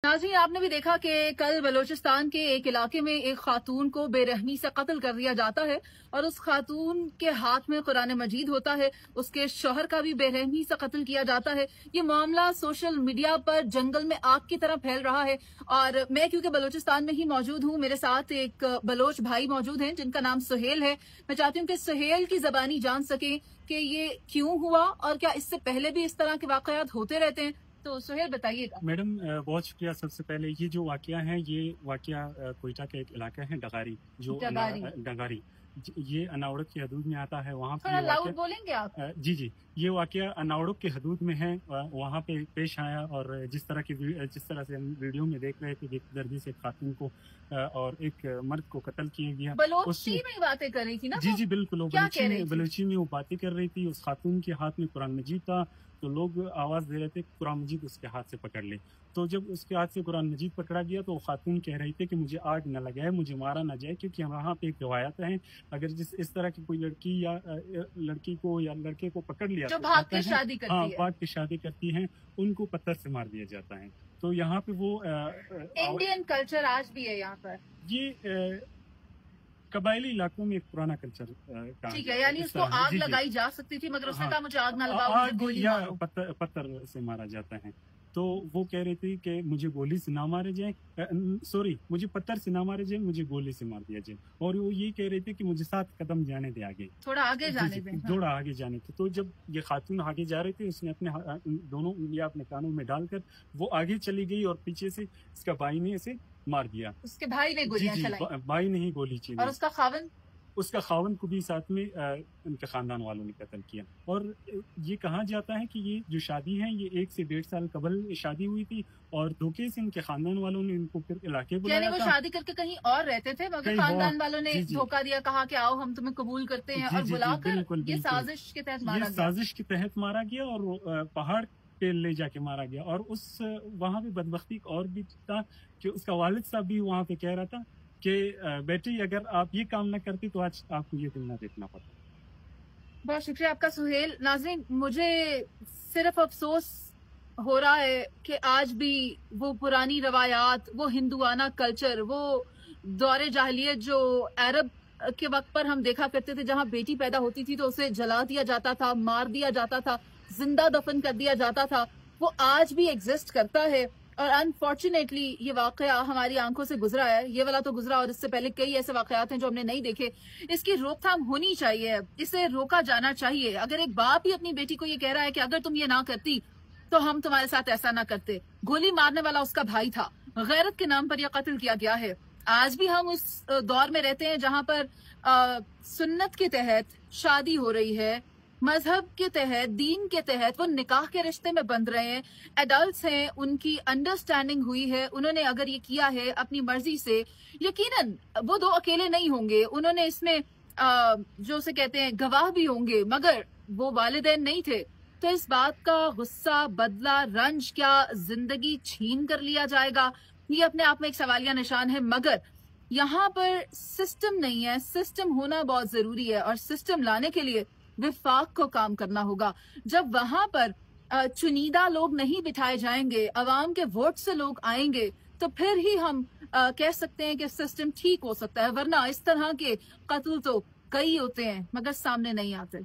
नाज़रीन, आपने भी देखा कि कल बलूचिस्तान के एक इलाके में एक खातून को बेरहमी से कत्ल कर दिया जाता है और उस खातून के हाथ में कुरान मजीद होता है। उसके शौहर का भी बेरहमी से कत्ल किया जाता है। ये मामला सोशल मीडिया पर जंगल में आग की तरह फैल रहा है और मैं क्योंकि बलूचिस्तान में ही मौजूद हूँ, मेरे साथ एक बलोच भाई मौजूद हैं जिनका नाम सुहेल है। मैं चाहती हूँ कि सुहेल की जबानी जान सकें कि ये क्यों हुआ और क्या इससे पहले भी इस तरह के वाकयात होते रहते हैं। तो सुहेल बताइएगा। मैडम बहुत शुक्रिया। सबसे पहले ये जो वाकया है, ये वाकया कोयटा का एक इलाका है डगारी, जो डगारी ये अनावड़क की हदूद में आता है। वहाँ थोड़ा लाउड बोलेंगे आप? जी, ये वाकया अनावड़क के हदूद में है, वहाँ पे पेश आया और जिस तरह से हम वीडियो में देख रहे थे कि दर्दी से खातून को और एक मर्द को कत्ल किया गया। बलोची में बातें कर रही थी ना? जी बिल्कुल, बलोची में वो बातें कर रही थी। उस खातून के हाथ में कुरान मजीद था, तो लोग आवाज दे रहे थे कुरान मजीद उसके हाथ से पकड़ ले। तो जब उसके हाथ से कुरान मजीद पकड़ा गया तो खातून कह रही थी कि मुझे आग न लगाए, मुझे मारा न जाए, क्योंकि वहाँ पे एक रवायत है, अगर इस तरह की कोई लड़की या लड़की को या लड़के को पकड़ लिया जो भाग के शादी करती है, भाग के शादी करती हैं, उनको पत्थर से मार दिया जाता है। तो यहाँ पे वो इंडियन कल्चर आज भी है यहाँ पर। ये कबायली इलाकों में एक पुराना कल्चर ठीक है, यानी उसको आग लगाई जा सकती थी मगर उसने कहा मुझे आग ना लगाओ, मुझे गोली मारो। पत्थर से मारा जाता है। तो वो कह रही थी कि मुझे गोली से ना मारे जाए, मुझे पत्थर से ना मारे जाए, मुझे गोली से मार दिया जाए। और वो ये कह रही थी कि मुझे 7 कदम जाने दे आगे, थोड़ा आगे जाने दे। थोड़ा आगे जाने थे। तो जब ये खातून आगे जा रही थी, उसने अपने दोनों उंगलियां अपने कानों में डालकर वो आगे चली गई और पीछे से इसका भाई ने इसे मार दिया। उसके भाई ने गोलियां चलाई? भाई ने ही गोली चलाई। और उसका खावन को भी साथ में उनके खानदान वालों ने कत्ल किया। और ये कहा जाता है कि ये जो शादी है ये 1 से 1.5 साल कबल शादी हुई थी और धोखे से इनके खानदान वालों ने इनको फिर इलाके बुलाया। यानी वो शादी करके कहीं और रहते थे मगर खानदान वालों ने धोखा दिया, कहा कि आओ हम तुम्हें कबूल करते हैं और बुलाकर ये साजिश के तहत मारा गया। साजिश के तहत मारा गया और पहाड़ पे ले जाके मारा गया। और उस वहाँ पे बदबख्ती और भी था कि उसका वालिद साहब भी वहाँ पे कह रहा था कि बेटी अगर आप ये काम न करती तो आज आपको ये दिन ना देखना पड़ता। बहुत शुक्रिया आपका सुहेल। नाज़रीन, मुझे सिर्फ अफसोस हो रहा है कि आज भी वो पुरानी रवायात, वो हिंदुआना कल्चर, वो दौरे जाहिलियत जो अरब के वक्त पर हम देखा करते थे, जहाँ बेटी पैदा होती थी तो उसे जला दिया जाता था, मार दिया जाता था, जिंदा दफन कर दिया जाता था, वो आज भी एग्जिस्ट करता है। और अनफॉर्चुनेटली ये वाकया हमारी आंखों से गुजरा है, ये वाला तो गुजरा और इससे पहले कई ऐसे वाकयात हैं जो हमने नहीं देखे। इसकी रोकथाम होनी चाहिए, इसे रोका जाना चाहिए। अगर एक बाप ही अपनी बेटी को ये कह रहा है कि अगर तुम ये ना करती तो हम तुम्हारे साथ ऐसा ना करते, गोली मारने वाला उसका भाई था, गैरत के नाम पर यह कत्ल किया गया है। आज भी हम उस दौर में रहते हैं जहां पर सुन्नत के तहत शादी हो रही है, मजहब के तहत, दीन के तहत वो निकाह के रिश्ते में बंध रहे हैं, एडल्ट्स हैं, उनकी अंडरस्टैंडिंग हुई है, उन्होंने अगर ये किया है अपनी मर्जी से, यकीनन वो 2 अकेले नहीं होंगे, उन्होंने इसमें जो से कहते हैं गवाह भी होंगे, मगर वो वालिदैन नहीं थे। तो इस बात का गुस्सा, बदला, रंज क्या जिंदगी छीन कर लिया जाएगा, ये अपने आप में एक सवालिया निशान है। मगर यहाँ पर सिस्टम नहीं है, सिस्टम होना बहुत जरूरी है और सिस्टम लाने के लिए विफाक को काम करना होगा। जब वहां पर चुनिंदा लोग नहीं बिठाए जाएंगे, अवाम के वोट से लोग आएंगे, तो फिर ही हम कह सकते हैं कि सिस्टम ठीक हो सकता है, वरना इस तरह के कत्ल तो कई होते हैं मगर सामने नहीं आते।